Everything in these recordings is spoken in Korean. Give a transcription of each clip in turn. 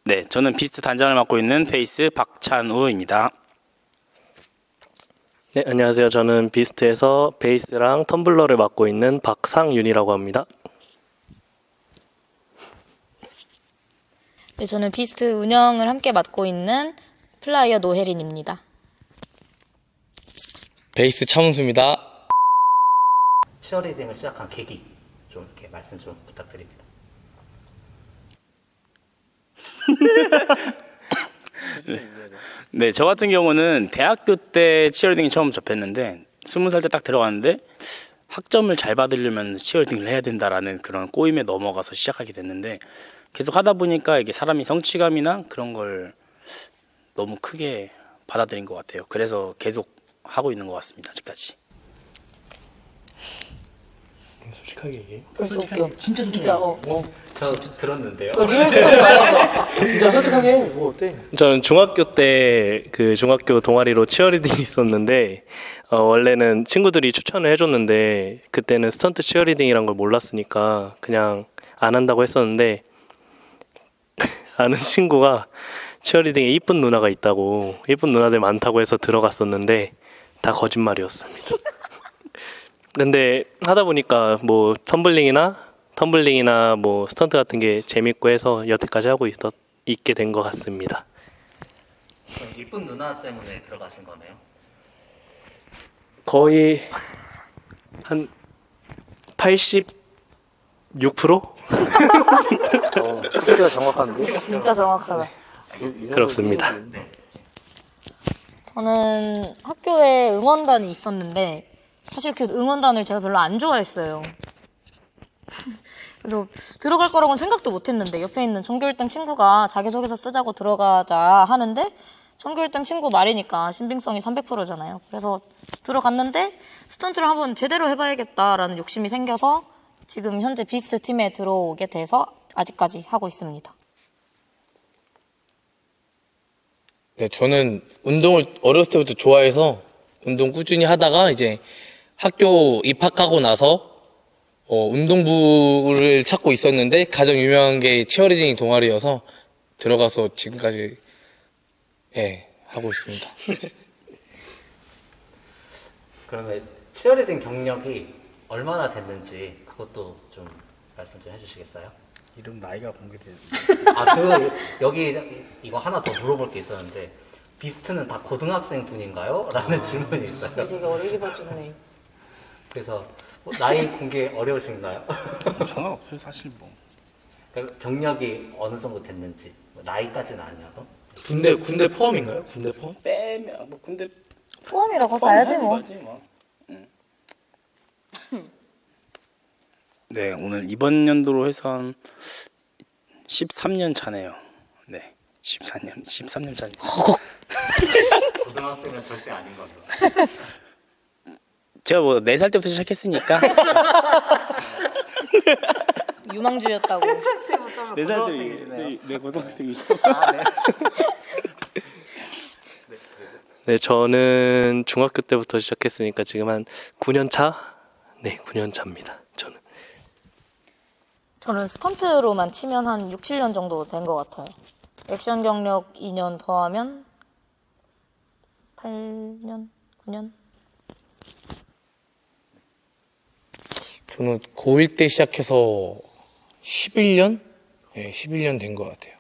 네, 저는 비스트 단장을 맡고 있는 베이스 박찬우입니다. 네, 안녕하세요. 저는 비스트에서 베이스랑 텀블러를 맡고 있는 박상윤이라고 합니다. 네, 저는 비스트 운영을 함께 맡고 있는 플라이어 노혜린입니다. 베이스 차문수입니다. 치어리딩을 시작한 계기 좀 이렇게 말씀 좀 부탁드립니다. 네, 저 같은 경우는 대학교 때 치어리딩 처음 접했는데 20살 때 딱 들어갔는데 학점을 잘 받으려면 치어리딩을 해야 된다라는 그런 꼬임에 넘어가서 시작하게 됐는데 계속 하다 보니까 이게 사람이 성취감이나 그런 걸 너무 크게 받아들인 것 같아요. 그래서 계속 하고 있는 것 같습니다. 아직까지. 솔직하게 얘기해. 벌써 웃겨. 진짜 저 들었는데요. 리얼 스토리 말해줘. 진짜 솔직하게 해. 뭐 어때? 저는 중학교 때 그 중학교 동아리로 치어리딩이 있었는데 원래는 친구들이 추천을 해줬는데 그때는 스턴트 치어리딩이란 걸 몰랐으니까 그냥 안 한다고 했었는데 아는 친구가 치어리딩에 이쁜 누나가 있다고 이쁜 누나들 많다고 해서 들어갔었는데 다 거짓말이었습니다. 근데 하다 보니까 뭐 텀블링이나 뭐 스턴트 같은 게 재밌고 해서 여태까지 하고 있게 된 것 같습니다. 이쁜 누나 때문에 들어가신 거네요. 거의 한 86%? 숫자가 정확한데? 진짜 정확하다. 그렇습니다. 저는 학교에 응원단이 있었는데 사실 그 응원단을 제가 별로 안 좋아했어요. 그래서 들어갈 거라고는 생각도 못 했는데 옆에 있는 전교 1등 친구가 자기소개서 쓰자고 들어가자 하는데 전교 1등 친구 말이니까 신빙성이 300%잖아요. 그래서 들어갔는데 스턴트를 한번 제대로 해봐야겠다라는 욕심이 생겨서 지금 현재 비스트 팀에 들어오게 돼서 아직까지 하고 있습니다. 네, 저는 운동을 어렸을 때부터 좋아해서 운동 꾸준히 하다가 이제 학교 입학하고 나서 운동부를 찾고 있었는데 가장 유명한 게 치어리딩 동아리여서 들어가서 지금까지 하고 있습니다. 그러면 치어리딩 경력이 얼마나 됐는지 그것도 좀 말씀 좀 해주시겠어요? 이름 나이가 공개되는데. 여기 이거 하나 더 물어볼 게 있었는데 비스트는 다 고등학생 분인가요? 라는 질문이 있어요. 되게 어리게 봐주네. 그래서 나이 공개 어려우신가요? 상관없어요, 사실 뭐. 그러니까 경력이 어느 정도 됐는지 나이까지는 아니어도 군대 포함인가요? 군대 포함? 빼면 뭐 군대 포함이라고 봐야지 뭐. 포함하지 뭐. 네, 오늘 이번 연도로 해서 한 13년 차네요. 네, 13년 차네요. 고등학생은 절대 아닌 거죠. 제가 뭐 4살 때부터 시작했으니까 유망주였다고. 4살 때 네, 고등학생이죠. 네, 저는 중학교 때부터 시작했으니까 지금 한 9년 차? 네, 9년 차입니다. 저는 스턴트로만 치면 한 6, 7년 정도 된 것 같아요. 액션 경력 2년 더하면 8년? 9년? 저는 고1 때 시작해서 11년? 네, 11년 된 것 같아요.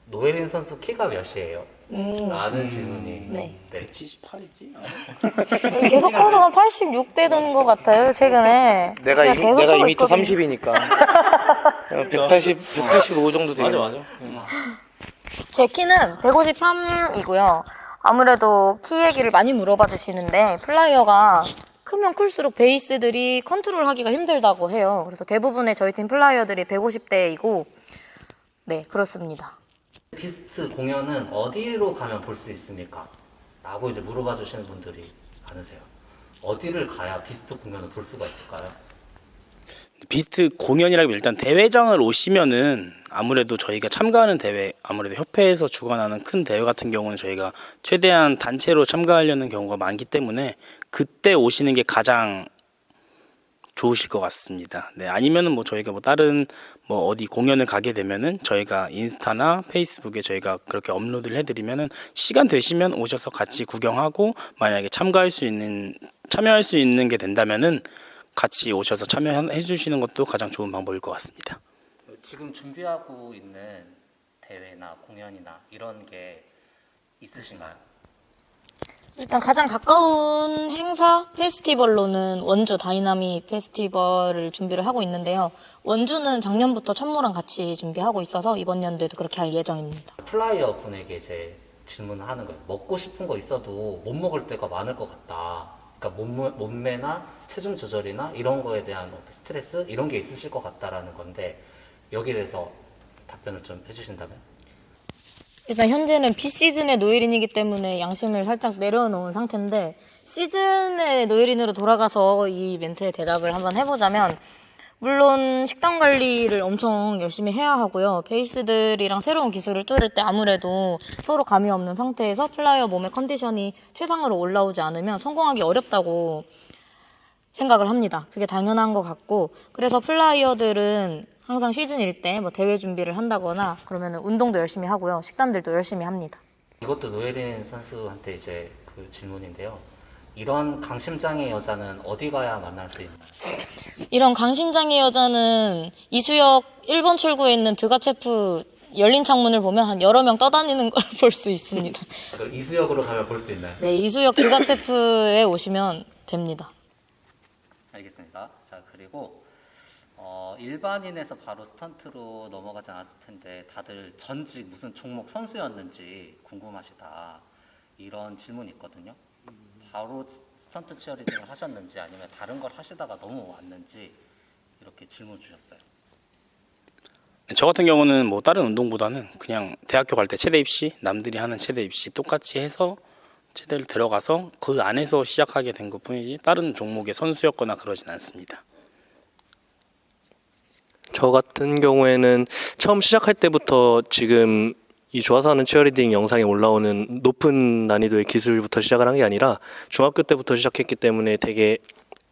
노예린 선수 키가 몇이에요? 라는 질문이 네. 178이지? 계속 커서 한 86대 된 것 같아요, 최근에. 내가 제가 계속 2m 커고 있거든요. 30이니까 185 정도 되겠네. 맞아. 제 키는 153이고요. 아무래도 키 얘기를 많이 물어봐 주시는데 플라이어가 크면 클수록 베이스들이 컨트롤하기가 힘들다고 해요. 그래서 대부분의 저희 팀 플라이어들이 150대이고 네, 그렇습니다. 비스트 공연은 어디로 가면 볼 수 있습니까? 라고 이제 물어봐 주시는 분들이 많으세요. 어디를 가야 비스트 공연을 볼 수가 있을까요? 비스트 공연이라면 일단 대회장을 오시면은 아무래도 저희가 참가하는 대회, 아무래도 협회에서 주관하는 큰 대회 같은 경우는 저희가 최대한 단체로 참가하려는 경우가 많기 때문에 그때 오시는 게 가장 좋으실 것 같습니다. 네, 아니면은 뭐 저희가 뭐 다른 뭐 어디 공연을 가게 되면은 저희가 인스타나 페이스북에 저희가 그렇게 업로드를 해드리면은 시간 되시면 오셔서 같이 구경하고 만약에 참여할 수 있는 게 된다면은 같이 오셔서 참여해 주시는 것도 가장 좋은 방법일 것 같습니다. 지금 준비하고 있는 대회나 공연이나 이런 게 있으신가요? 일단 가장 가까운 행사 페스티벌로는 원주 다이나믹 페스티벌을 준비를 하고 있는데요. 원주는 작년부터 천무랑 같이 준비하고 있어서 이번 연도에도 그렇게 할 예정입니다. 플라이어 분에게 이제 질문을 하는 거예요. 먹고 싶은 거 있어도 못 먹을 때가 많을 것 같다. 그러니까 몸매나 체중 조절이나 이런 거에 대한 어떤 스트레스 이런 게 있으실 것 같다라는 건데 여기에 대해서 답변을 좀 해주신다면? 일단 현재는 비시즌의 노예린이기 때문에 양심을 살짝 내려놓은 상태인데 시즌의 노예린으로 돌아가서 이 멘트에 대답을 한번 해보자면 물론 식단 관리를 엄청 열심히 해야 하고요. 베이스들이랑 새로운 기술을 뚫을 때 아무래도 서로 감이 없는 상태에서 플라이어 몸의 컨디션이 최상으로 올라오지 않으면 성공하기 어렵다고 생각을 합니다. 그게 당연한 것 같고 그래서 플라이어들은 항상 시즌일 때 뭐 대회 준비를 한다거나 그러면 운동도 열심히 하고요. 식단들도 열심히 합니다. 이것도 노예린 선수한테 이제 그 질문인데요. 이런 강심장의 여자는 어디 가야 만날 수 있나요? 이런 강심장의 여자는 이수역 1번 출구에 있는 드가체프 열린 창문을 보면 한 여러 명 떠다니는 걸 볼 수 있습니다. 그럼 이수역으로 가면 볼 수 있나요? 네, 이수역 드가체프에 오시면 됩니다. 알겠습니다. 자, 그리고 일반인에서 바로 스턴트로 넘어가지 않았을 텐데 다들 전직 무슨 종목 선수였는지 궁금하시다. 이런 질문이 있거든요. 바로 스턴트 치어리딩을 하셨는지 아니면 다른 걸 하시다가 넘어왔는지 이렇게 질문 주셨어요. 저 같은 경우는 뭐 다른 운동보다는 그냥 대학교 갈 때 체대 입시, 남들이 하는 체대 입시 똑같이 해서 체대를 들어가서 그 안에서 시작하게 된 것뿐이지 다른 종목의 선수였거나 그러진 않습니다. 저 같은 경우에는 처음 시작할 때부터 지금 이 좋아서 하는 치어리딩 영상에 올라오는 높은 난이도의 기술부터 시작을 한 게 아니라 중학교 때부터 시작했기 때문에 되게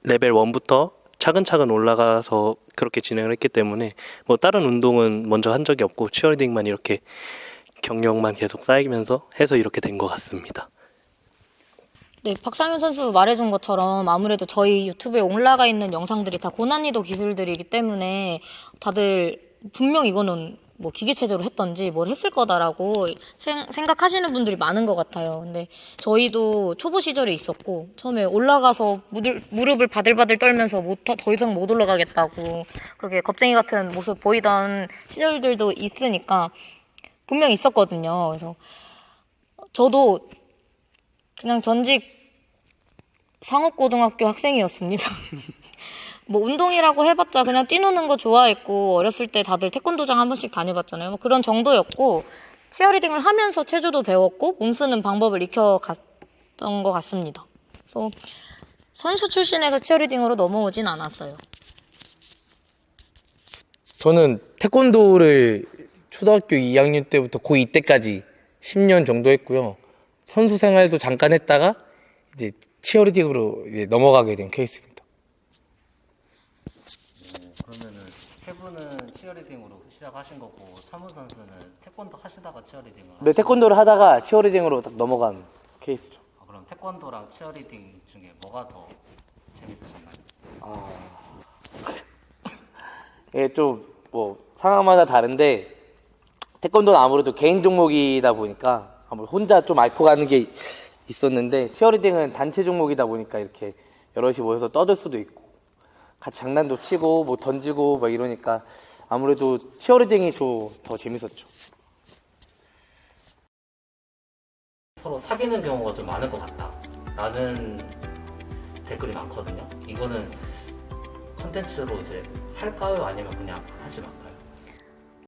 레벨 1부터 차근차근 올라가서 그렇게 진행을 했기 때문에 뭐 다른 운동은 먼저 한 적이 없고 치어리딩만 이렇게 경력만 계속 쌓이면서 해서 이렇게 된 것 같습니다. 네, 박상윤 선수 말해준 것처럼 아무래도 저희 유튜브에 올라가 있는 영상들이 다 고난이도 기술들이기 때문에 다들 분명 이거는 뭐 기계체조로 했던지 뭘 했을 거다라고 생각하시는 분들이 많은 것 같아요. 근데 저희도 초보 시절에 있었고 처음에 올라가서 무릎을 바들바들 떨면서 더 이상 못 올라가겠다고 그렇게 겁쟁이 같은 모습 보이던 시절들도 있으니까 분명 있었거든요. 그래서 저도 그냥 전직 상업고등학교 학생이었습니다. 뭐 운동이라고 해봤자 그냥 뛰노는 거 좋아했고 어렸을 때 다들 태권도장 한 번씩 다녀봤잖아요. 뭐 그런 정도였고 치어리딩을 하면서 체조도 배웠고 몸 쓰는 방법을 익혀갔던 것 같습니다. 그래서 선수 출신에서 치어리딩으로 넘어오진 않았어요. 저는 태권도를 초등학교 2학년 때부터 고2 때까지 10년 정도 했고요. 선수 생활도 잠깐 했다가 이제 치어리딩으로 이제 넘어가게 된 케이스입니다. 그러면은 세 분은 치어리딩으로 시작하신 거고 차문 선수는 태권도 하시다가 치어리딩을 네, 태권도를 하다가 치어리딩으로 딱 넘어간 케이스죠. 그럼 태권도랑 치어리딩 중에 뭐가 더 재밌으신가요? 이게 좀 뭐 상황마다 다른데 태권도는 아무래도 개인 종목이다 보니까 아무래도 혼자 좀 앓고 가는 게 있었는데 치어리딩은 단체 종목이다 보니까 이렇게 여럿이 모여서 떠들 수도 있고 같이 장난도 치고 뭐 던지고 막 이러니까 아무래도 치어리딩이 더 재밌었죠. 서로 사귀는 경우가 좀 많을 것 같다 라는 댓글이 많거든요. 이거는 컨텐츠로 이제 할까요? 아니면 그냥 하지 마?